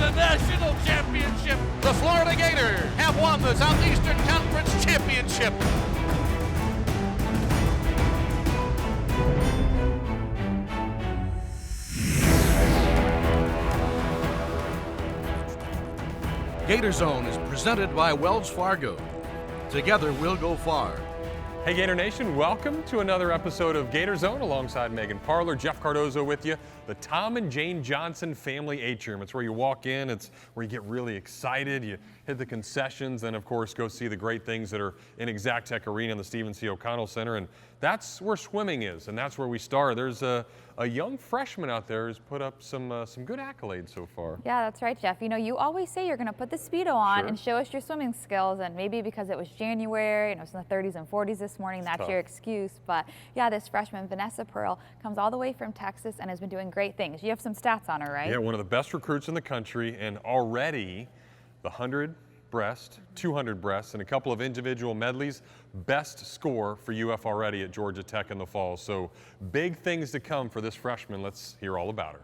the national championship. The Florida Gators have won the Southeastern Conference Championship. GatorZone is presented by Wells Fargo. Together we'll go far. Hey Gator Nation, welcome to another episode of GatorZone alongside Megan Parler, Jeff Cardozo with you. The Tom and Jane Johnson Family Atrium. It's where you walk in, it's where you get really excited, you hit the concessions, and of course go see the great things that are in Exactech Arena in the Stephen C. O'Connell Center. And that's where swimming is, and that's where we start. There's a young freshman out there who's put up some good accolades so far. Yeah, that's right, Jeff. You know, you always say you're going to put the Speedo on Sure. and show us your swimming skills, and maybe because it was January, you know, it's in the 30s and 40s this morning, that's tough. your excuse. But yeah, this freshman, Vanessa Pearl, comes all the way from Texas and has been doing great things. You have some stats on her, right? Yeah, one of the best recruits in the country, and already the 100 breast, 200 breast, and a couple of individual medleys. Best score for UF already at Georgia Tech in the fall. So big things to come for this freshman. Let's hear all about her.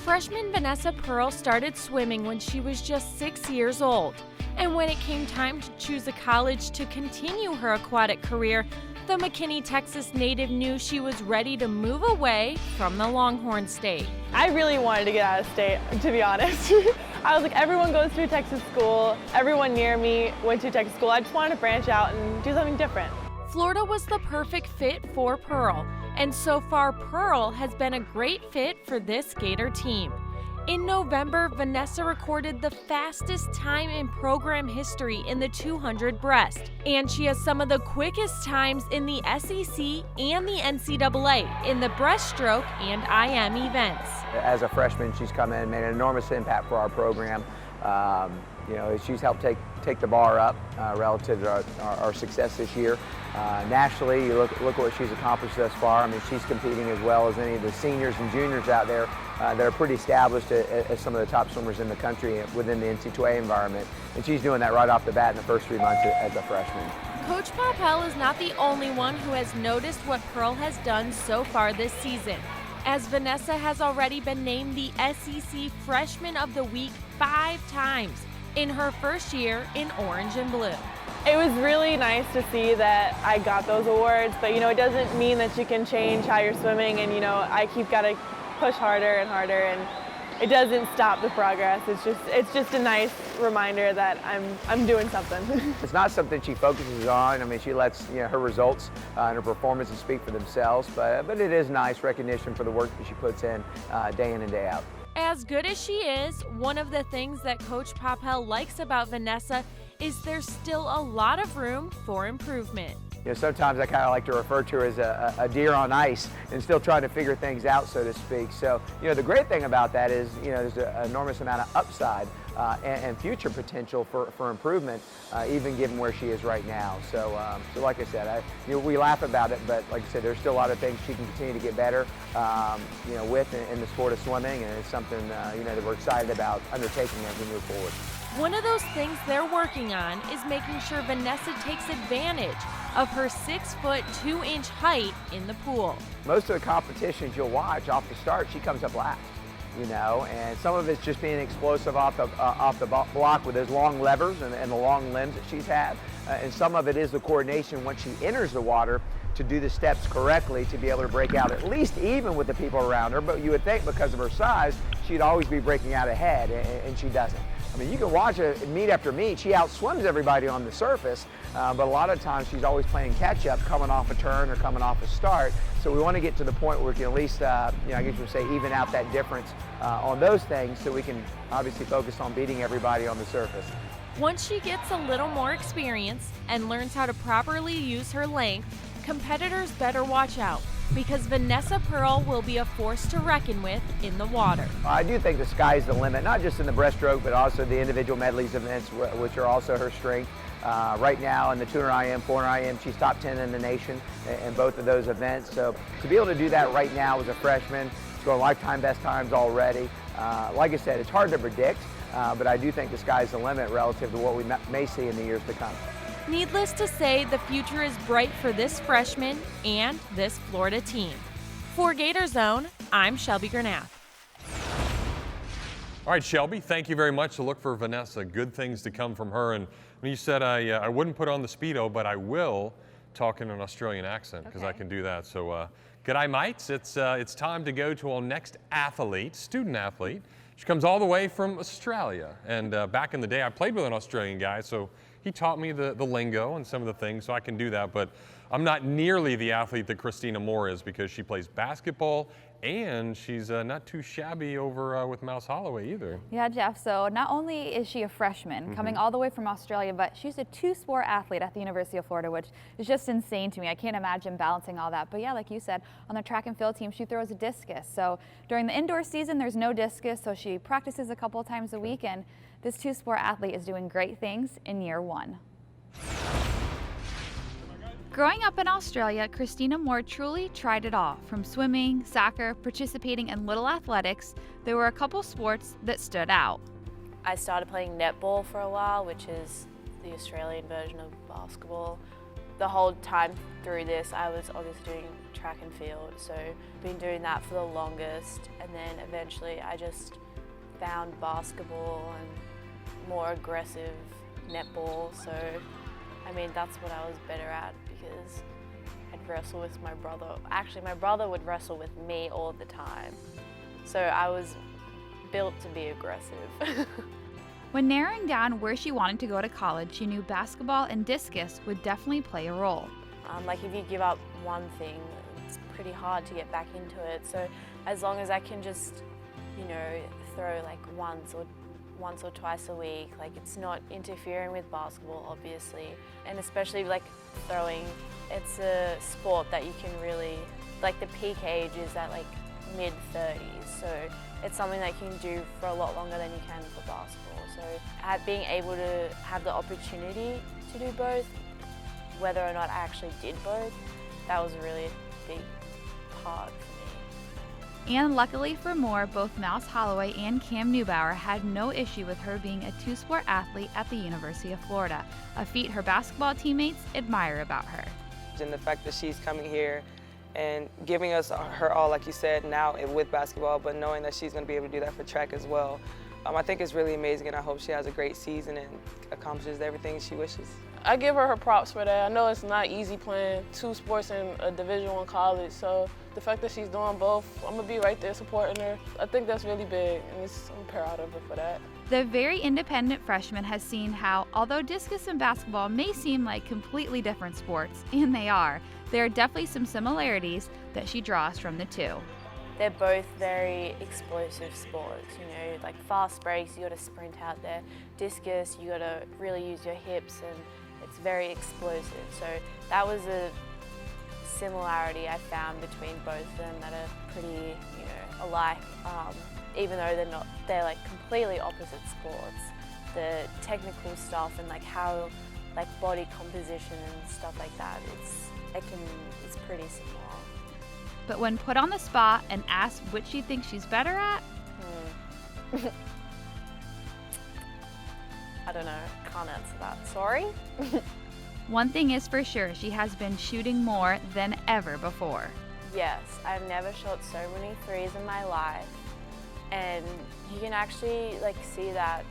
Freshman Vanessa Pearl started swimming when she was just 6 years old. And when it came time to choose a college to continue her aquatic career, the McKinney, Texas native knew she was ready to move away from the Longhorn State. I really wanted to get out of state, to be honest. I was like, everyone goes to a Texas school. Everyone near me went to Texas school. I just wanted to branch out and do something different. Florida was the perfect fit for Pearl, and so far Pearl has been a great fit for this Gator team. In November, Vanessa recorded the fastest time in program history in the 200 breast, and she has some of the quickest times in the SEC and the NCAA in the breaststroke and IM events. As a freshman, she's come in and made an enormous impact for our program. You know, she's helped take the bar up relative to our success this year. Nationally, you look what she's accomplished thus far. I mean, she's competing as well as any of the seniors and juniors out there that are pretty established as some of the top swimmers in the country within the NC2A environment. And she's doing that right off the bat in the first 3 months as a freshman. Coach Popel is not the only one who has noticed what Pearl has done so far this season, as Vanessa has already been named the SEC Freshman of the Week 5 times in her first year in orange and blue. It was really nice to see that I got those awards, but you know, it doesn't mean that you can change how you're swimming, and you know, I keep gotta push harder and harder, and it doesn't stop the progress. It's just a nice reminder that I'm doing something. It's not something she focuses on. I mean, she lets her results and her performances speak for themselves, but it is nice recognition for the work that she puts in day in and day out. As good as she is, one of the things that Coach Popel likes about Vanessa is there's still a lot of room for improvement. You know, sometimes I kind of like to refer to her as a deer on ice and still trying to figure things out, so to speak. So, you know, the great thing about that is, you know, there's an enormous amount of upside and future potential for improvement, even given where she is right now. So like I said, we laugh about it, but like I said, there's still a lot of things she can continue to get better, you know, with in the sport of swimming, and it's something, you know, that we're excited about undertaking as we move forward. One of those things they're working on is making sure Vanessa takes advantage of her 6'2" height in the pool. Most of the competitions you'll watch off the start, she comes up last, you know, and some of it's just being explosive off the block with those long levers and the long limbs that she's had, and some of it is the coordination once she enters the water to do the steps correctly to be able to break out at least even with the people around her. But you would think because of her size, she'd always be breaking out ahead, and she doesn't. I mean, you can watch her meet after meet. She outswims everybody on the surface, but a lot of times she's always playing catch-up, coming off a turn or coming off a start. So we want to get to the point where we can at least, you know, I guess you would say, even out that difference on those things, so we can obviously focus on beating everybody on the surface. Once she gets a little more experience and learns how to properly use her length, competitors better watch out, because Vanessa Pearl will be a force to reckon with in the water. I do think the sky's the limit, not just in the breaststroke, but also the individual medleys events, which are also her strength. Right now in the 200 IM, 400 IM, she's top 10 in the nation in both of those events. So to be able to do that right now as a freshman, she's going lifetime best times already. Like I said, it's hard to predict, but I do think the sky's the limit relative to what we may see in the years to come. Needless to say, the future is bright for this freshman and this Florida team. For GatorZone, I'm Shelby Granath. All right, Shelby, thank you very much. So look for Vanessa. Good things to come from her. And when you said I wouldn't put on the Speedo, but I will talk in an Australian accent because I can do that. So g'day, mates. It's time to go to our next athlete, student athlete. She comes all the way from Australia. And back in the day, I played with an Australian guy, so he taught me the lingo and some of the things, so I can do that. But I'm not nearly the athlete that Christina Moore is because she plays basketball and she's not too shabby over with Mouse Holloway either. Yeah, Jeff, so not only is she a freshman coming all the way from Australia, but she's a two-sport athlete at the University of Florida, which is just insane to me. I can't imagine balancing all that. But yeah, like you said, on the track and field team, she throws a discus. So during the indoor season, there's no discus, so she practices a couple of times a week, and this two-sport athlete is doing great things in year one. Growing up in Australia, Christina Moore truly tried it all. From swimming, soccer, participating in little athletics, there were a couple sports that stood out. I started playing netball for a while, which is the Australian version of basketball. The whole time through this, I was obviously doing track and field, so I've been doing that for the longest, and then eventually I just found basketball and more aggressive netball, so I mean, that's what I was better at because I'd wrestle with my brother. Actually, my brother would wrestle with me all the time. So I was built to be aggressive. When narrowing down where she wanted to go to college, she knew basketball and discus would definitely play a role. Like if you give up one thing, it's pretty hard to get back into it. So as long as I can just, you know, throw like once or twice a week, like it's not interfering with basketball, obviously. And especially like throwing, it's a sport that you can really, like the peak age is at like mid-30s. So it's something that you can do for a lot longer than you can for basketball. So being able to have the opportunity to do both, whether or not I actually did both, that was a really big part for me. And luckily for Moore, both Mouse Holloway and Cam Neubauer had no issue with her being a two-sport athlete at the University of Florida, a feat her basketball teammates admire about her. And the fact that she's coming here and giving us her all, like you said, now with basketball, but knowing that she's going to be able to do that for track as well, I think it's really amazing, and I hope she has a great season and accomplishes everything she wishes. I give her props for that. I know it's not easy playing two sports in a Division I college, so the fact that she's doing both, I'm gonna be right there supporting her. I think that's really big, and I'm proud of her for that. The very independent freshman has seen how, although discus and basketball may seem like completely different sports, and they are, there are definitely some similarities that she draws from the two. They're both very explosive sports, you know, like fast breaks, you gotta sprint out there. Discus, you gotta really use your hips, and it's very explosive. So that was a similarity I found between both of them that are pretty, you know, alike. Even though they're like completely opposite sports. The technical stuff and like how, like body composition and stuff like that, it's pretty similar. But when put on the spot and asked which she thinks she's better at, I don't know, can't answer that, sorry. one thing is for sure, she has been shooting more than ever before. Yes, I've never shot so many threes in my life, and you can actually like see that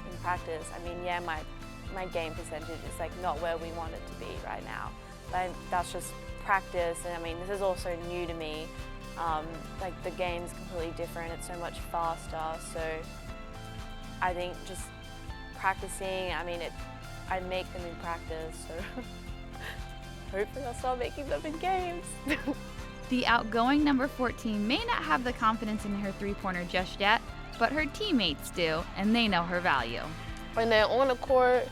in practice. I mean, yeah, my game percentage is like not where we want it to be right now, but that's just practice, and I mean, this is also new to me. Like the game's completely different, it's so much faster, so I think just practicing, I mean, I make them in practice, so hopefully I'll start making them in games. The outgoing number 14 may not have the confidence in her three-pointer just yet, but her teammates do, and they know her value. When they're on the court,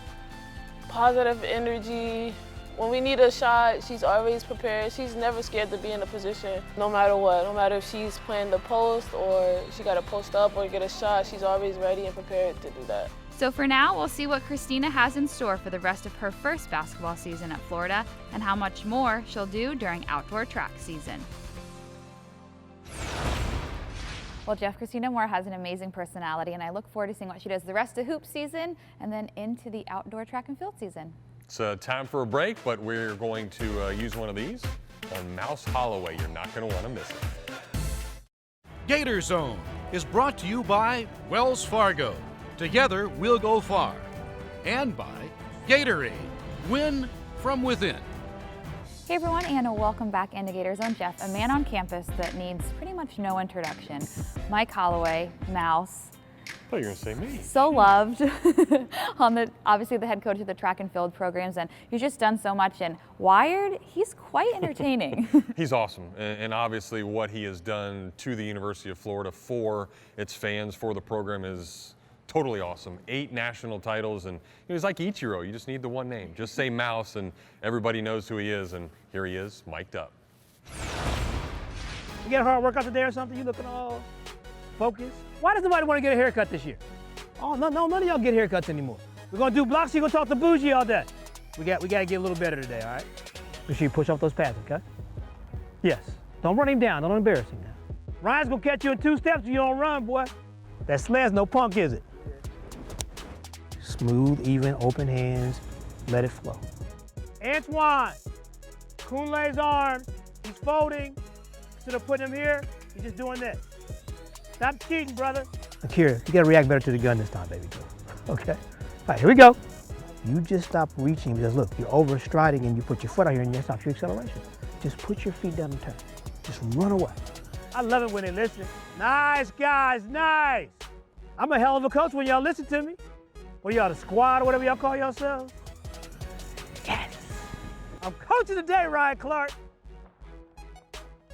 positive energy. When we need a shot, she's always prepared. She's never scared to be in a position, no matter what. No matter if she's playing the post or she got to post up or get a shot, she's always ready and prepared to do that. So for now, we'll see what Christina has in store for the rest of her first basketball season at Florida and how much more she'll do during outdoor track season. Well, Jeff, Christina Moore has an amazing personality, and I look forward to seeing what she does the rest of hoop season and then into the outdoor track and field season. It's time for a break, but we're going to use one of these on Mouse Holloway. You're not going to want to miss it. GatorZone, is brought to you by Wells Fargo. Together, we'll go far. And by Gatorade. Win from within. Hey everyone, and welcome back into GatorZone. Jeff, a man on campus that needs pretty much no introduction. Mike Holloway, Mouse. I thought you were going to say me. So loved on obviously the head coach of the track and field programs, and he's just done so much. And Wired, he's quite entertaining. He's awesome, and obviously what he has done to the University of Florida for its fans, for the program is totally awesome. 8 national titles, and he's like Ichiro. You just need the one name. Just say Mouse, and everybody knows who he is. And here he is, mic'd up. You get a hard workout today or something? You looking all focused? Why does nobody want to get a haircut this year? Oh, no, none of y'all get haircuts anymore. We're gonna do blocks. You're gonna talk to Bougie all day. We gotta get a little better today, all right? Make sure you push off those pads, okay? Yes. Don't run him down. Don't embarrass him now. Ryan's gonna catch you in 2 steps if you don't run, boy. That sled's no punk, is it? Smooth, even, open hands. Let it flow. Antoine, Kunle's arm. He's folding. Instead of putting him here, he's just doing this. Stop cheating, brother. Akira, you gotta react better to the gun this time, baby girl. Okay? All right, here we go. You just stop reaching because look, you're overstriding and you put your foot out here and you stop your acceleration. Just put your feet down and turn. Just run away. I love it when they listen. Nice, guys, nice. I'm a hell of a coach when y'all listen to me. What are y'all, the squad or whatever y'all call yourselves? Yes. I'm coaching today, Ryan Clark.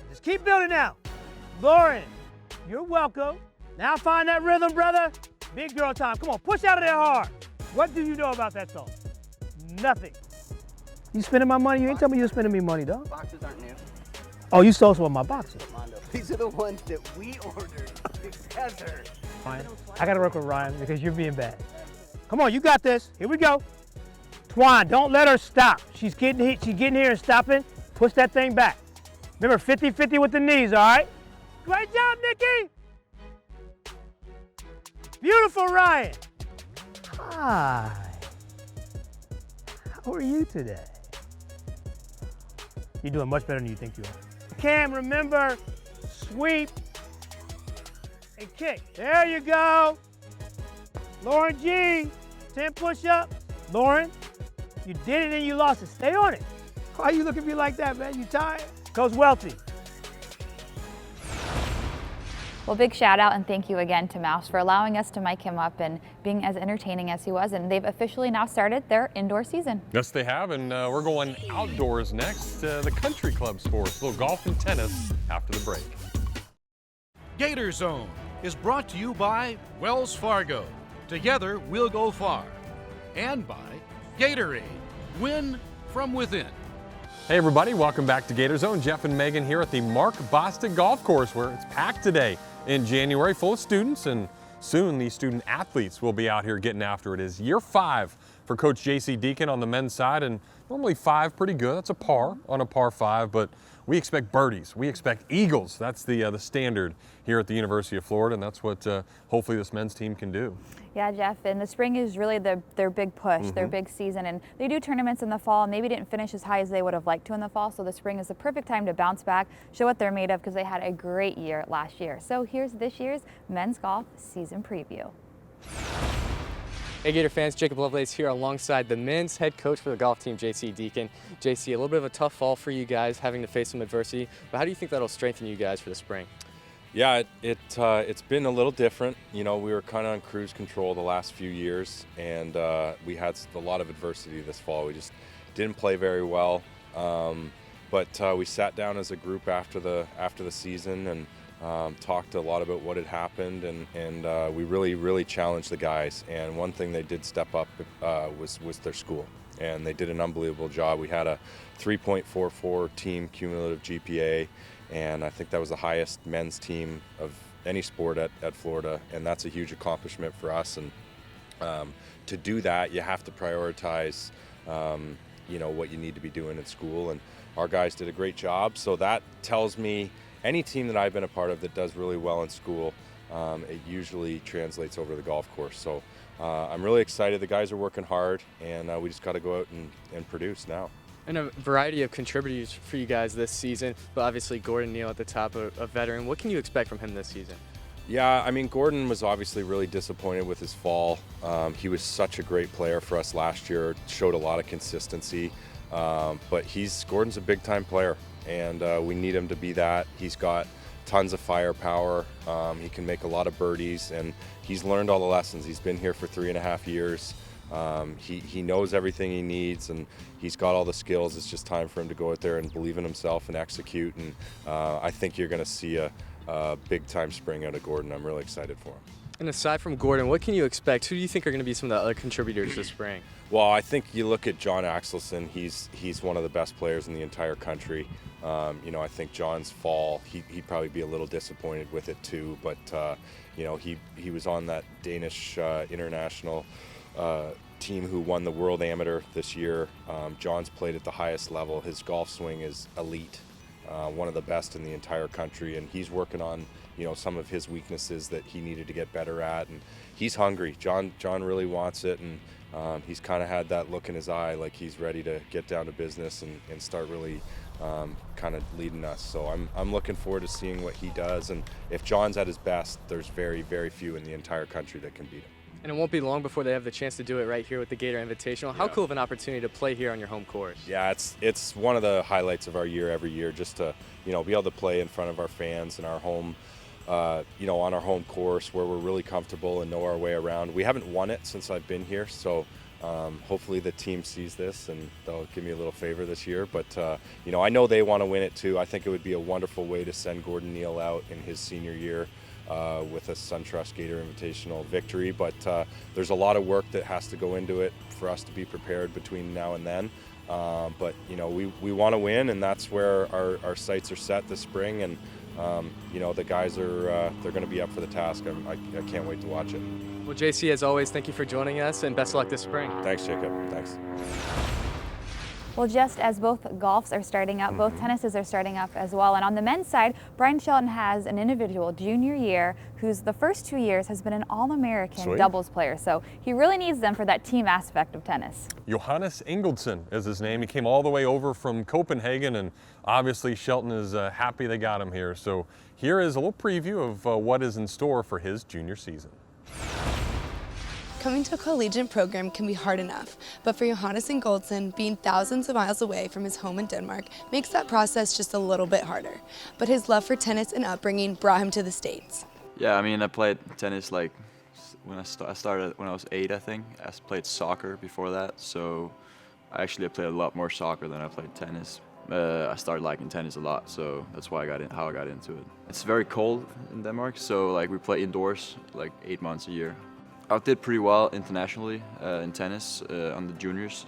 Just keep building out. Lauren, you're welcome. Now find that rhythm, brother. Big girl time. Come on, push out of there hard. What do you know about that song? Nothing. You spending my money? You ain't telling me you're spending me money, dog. Boxes aren't new. Oh, you stole some of my boxes. These are the ones that we ordered together. Ryan, I gotta work with Ryan because you're being bad. Come on, you got this. Here we go. Twan, don't let her stop. She's getting here and stopping. Push that thing back. Remember, 50-50 with the knees, all right? Great job, Nikki. Beautiful, Ryan. Hi. How are you today? You're doing much better than you think you are. Cam, remember, sweep and kick. There you go. Lauren G, 10 push-ups. Lauren, you did it and you lost it. Stay on it. Why you looking at me like that, man? You tired? Coach Welty. Well, big shout out and thank you again to Mouse for allowing us to mic him up and being as entertaining as he was. And they've officially now started their indoor season. Yes, they have, and we're going outdoors next. The country club sports, a little golf and tennis after the break. GatorZone is brought to you by Wells Fargo. Together, we'll go far. And by Gatorade. Win from within. Hey everybody, welcome back to GatorZone. Jeff and Megan here at the Mark Bostic Golf Course, where it's packed today in January, full of students, and soon these student athletes will be out here getting after it. It's year 5 for Coach J.C. Deacon on the men's side, and normally 5 pretty good. That's a par on a par 5, but we expect birdies. We expect eagles. That's the standard here at the University of Florida, and that's what hopefully this men's team can do. Yeah, Jeff, and the spring is really their big push, their big season, and they do tournaments in the fall and maybe didn't finish as high as they would have liked to in the fall, so the spring is the perfect time to bounce back, show what they're made of because they had a great year last year. So here's this year's men's golf season preview. Hey Gator fans, Jacob Lovelace here alongside the men's head coach for the golf team, J.C. Deacon. J.C., a little bit of a tough fall for you guys, having to face some adversity, but how do you think that'll strengthen you guys for the spring? Yeah, it's been a little different. You know, we were kind of on cruise control the last few years, and we had a lot of adversity this fall. We just didn't play very well, but we sat down as a group after the season and talked a lot about what had happened, and we really challenged the guys. And one thing they did step up was their school, and they did an unbelievable job. We had a 3.44 team cumulative GPA. And I think that was the highest men's team of any sport at Florida, and that's a huge accomplishment for us. And to do that, you have to prioritize, you know, what you need to be doing at school. And our guys did a great job. So that tells me any team that I've been a part of that does really well in school, it usually translates over the golf course. So I'm really excited. The guys are working hard, and we just got to go out and produce now. And a variety of contributors for you guys this season, but obviously Gordon Neal at the top, a veteran. What can you expect from him this season? Yeah, I mean, Gordon was obviously really disappointed with his fall. He was such a great player for us last year, showed a lot of consistency, but Gordon's a big-time player, and we need him to be that. He's got tons of firepower. He can make a lot of birdies, and he's learned all the lessons. He's been here for 3.5 years. He knows everything he needs, and he's got all the skills. It's just time for him to go out there and believe in himself and execute, and I think you're going to see a big-time spring out of Gordon. I'm really excited for him. And aside from Gordon, what can you expect? Who do you think are going to be some of the other contributors this spring? Well, I think you look at John Axelson. He's one of the best players in the entire country. I think John's fall, he'd probably be a little disappointed with it too, but he was on that Danish international team who won the World Amateur this year. John's played at the highest level. His golf swing is elite. One of the best in the entire country, and he's working on some of his weaknesses that he needed to get better at, and he's hungry. John really wants it, and he's kind of had that look in his eye like he's ready to get down to business and start really kind of leading us. So I'm looking forward to seeing what he does, and if John's at his best, there's very, very few in the entire country that can beat him. And it won't be long before they have the chance to do it right here with the Gator Invitational. How cool of an opportunity to play here on your home course? Yeah, it's one of the highlights of our year every year, just to be able to play in front of our fans in our home, on our home course where we're really comfortable and know our way around. We haven't won it since I've been here, so hopefully the team sees this and they'll give me a little favor this year. But I know they want to win it too. I think it would be a wonderful way to send Gordon Neal out in his senior year. With a SunTrust Gator Invitational victory, but there's a lot of work that has to go into it for us to be prepared between now and then. But we want to win, and that's where our sights are set this spring. And the guys are they're going to be up for the task. I can't wait to watch it. Well, JC, as always, thank you for joining us, and best of luck this spring. Thanks, Jacob. Thanks. Well, just as both golfs are starting up, both tennises are starting up as well. And on the men's side, Brian Shelton has an individual junior year who's the first 2 years has been an All-American doubles player. So he really needs them for that team aspect of tennis. Johannes Ingoldsson is his name. He came all the way over from Copenhagen, and obviously Shelton is happy they got him here. So here is a little preview of what is in store for his junior season. Coming to a collegiate program can be hard enough, but for Johannes Ingoldsson, being thousands of miles away from his home in Denmark makes that process just a little bit harder. But his love for tennis and upbringing brought him to the States. Yeah, I mean, I played tennis like when I started when I was 8, I think. I played soccer before that, so I played a lot more soccer than I played tennis. I started liking tennis a lot, so that's why how I got into it. It's very cold in Denmark, so we play indoors 8 months a year. I did pretty well internationally in tennis on the juniors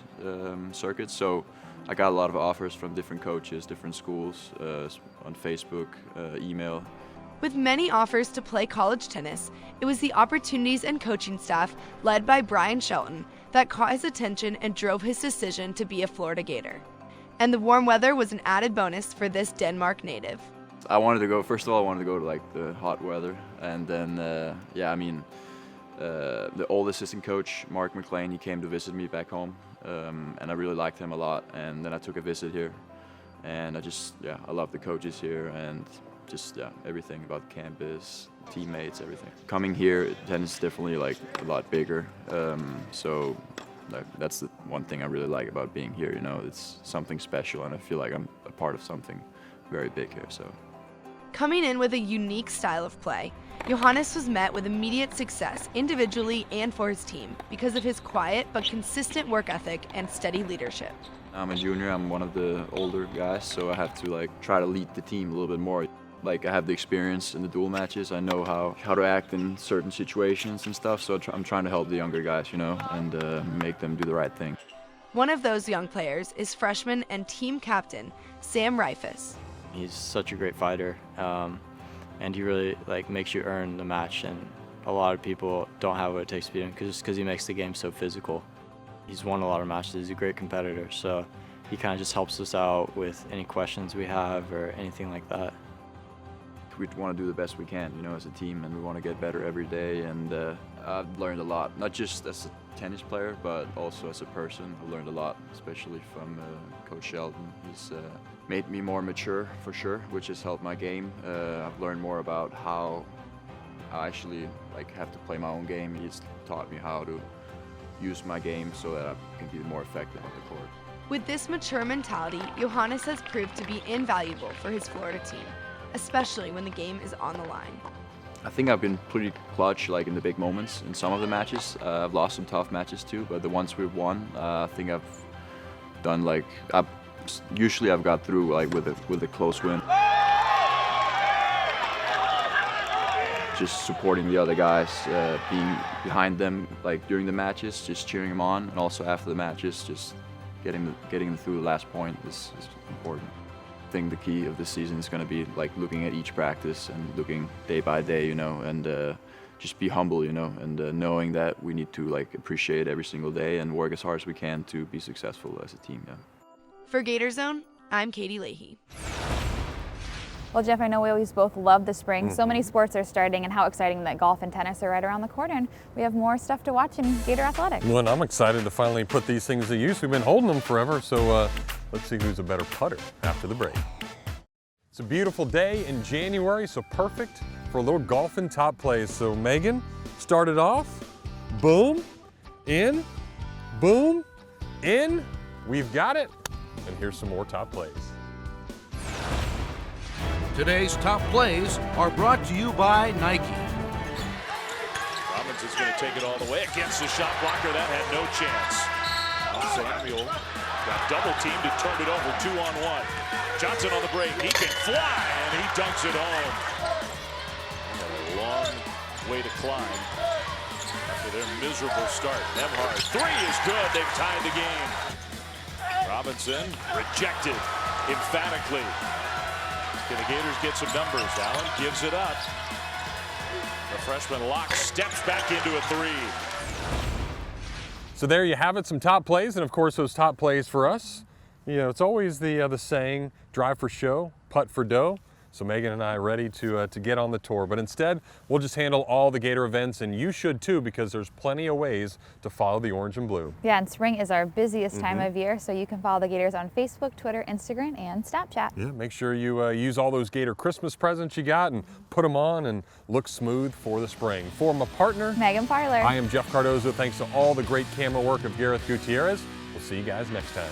circuit, so I got a lot of offers from different coaches, different schools, on Facebook, email. With many offers to play college tennis, it was the opportunities and coaching staff led by Brian Shelton that caught his attention and drove his decision to be a Florida Gator. And the warm weather was an added bonus for this Denmark native. First of all, I wanted to go to the hot weather, and then, the old assistant coach, Mark McLean, he came to visit me back home, and I really liked him a lot. And then I took a visit here, and I love the coaches here, and everything about the campus, teammates, everything. Coming here, tennis is definitely a lot bigger, so that's the one thing I really like about being here. It's something special, and I feel like I'm a part of something very big here. So. Coming in with a unique style of play, Johannes was met with immediate success individually and for his team because of his quiet but consistent work ethic and steady leadership. I'm a junior, I'm one of the older guys, so I have to try to lead the team a little bit more. I have the experience in the dual matches, I know how to act in certain situations and stuff, so I'm trying to help the younger guys, and make them do the right thing. One of those young players is freshman and team captain, Sam Reifus. He's such a great fighter, and he really makes you earn the match, and a lot of people don't have what it takes to beat him just because he makes the game so physical. He's won a lot of matches, he's a great competitor, so he kind of just helps us out with any questions we have or anything like that. We want to do the best we can, as a team, and we want to get better every day, and I've learned a lot, not just as a tennis player, but also as a person. I've learned a lot, especially from Coach Shelton. He's made me more mature, for sure, which has helped my game. I've learned more about how I actually like have to play my own game. He's taught me how to use my game so that I can be more effective on the court. With this mature mentality, Johannes has proved to be invaluable for his Florida team, especially when the game is on the line. I think I've been pretty clutch, like in the big moments in some of the matches. I've lost some tough matches too, but the ones we've won, I think I've done like usually I've got through like with a close win. Just supporting the other guys, being behind them like during the matches, just cheering them on, and also after the matches, just getting them through the last point is important. I think the key of this season is going to be like looking at each practice and looking day by day, you know, and just be humble, you know, and knowing that we need to like appreciate every single day and work as hard as we can to be successful as a team. Yeah. For GatorZone, I'm Katie Leahy. Well, Jeff, I know we always both love the spring. So many sports are starting, and how exciting that golf and tennis are right around the corner. And we have more stuff to watch in Gator Athletics. Well, and I'm excited to finally put these things to use. We've been holding them forever, so let's see who's a better putter after the break. It's a beautiful day in January, so perfect for a little golf and top plays. So Megan started off, boom, in, boom, in. We've got it. And here's some more top plays. Today's top plays are brought to you by Nike. Robbins is going to take it all the way against the shot blocker. That had no chance. Samuel got double teamed. He turned it over 2-on-1. Johnson on the break. He can fly, and he dunks it home. A long way to climb after their miserable start. Nemhard, three is good. They've tied the game. Robinson rejected emphatically. Can the Gators get some numbers? Allen gives it up. The freshman Locke steps back into a three. So there you have it, some top plays, and of course those top plays for us. You know, it's always the saying, drive for show, putt for dough. So Megan and I are ready to get on the tour, but instead we'll just handle all the Gator events, and you should too, because there's plenty of ways to follow the orange and blue. Yeah, and spring is our busiest time of year, so you can follow the Gators on Facebook, Twitter, Instagram, and Snapchat. Yeah, make sure you use all those Gator Christmas presents you got and put them on and look smooth for the spring. For my partner, Megan Parler. I am Jeff Cardozo. Thanks to all the great camera work of Gareth Gutierrez. We'll see you guys next time.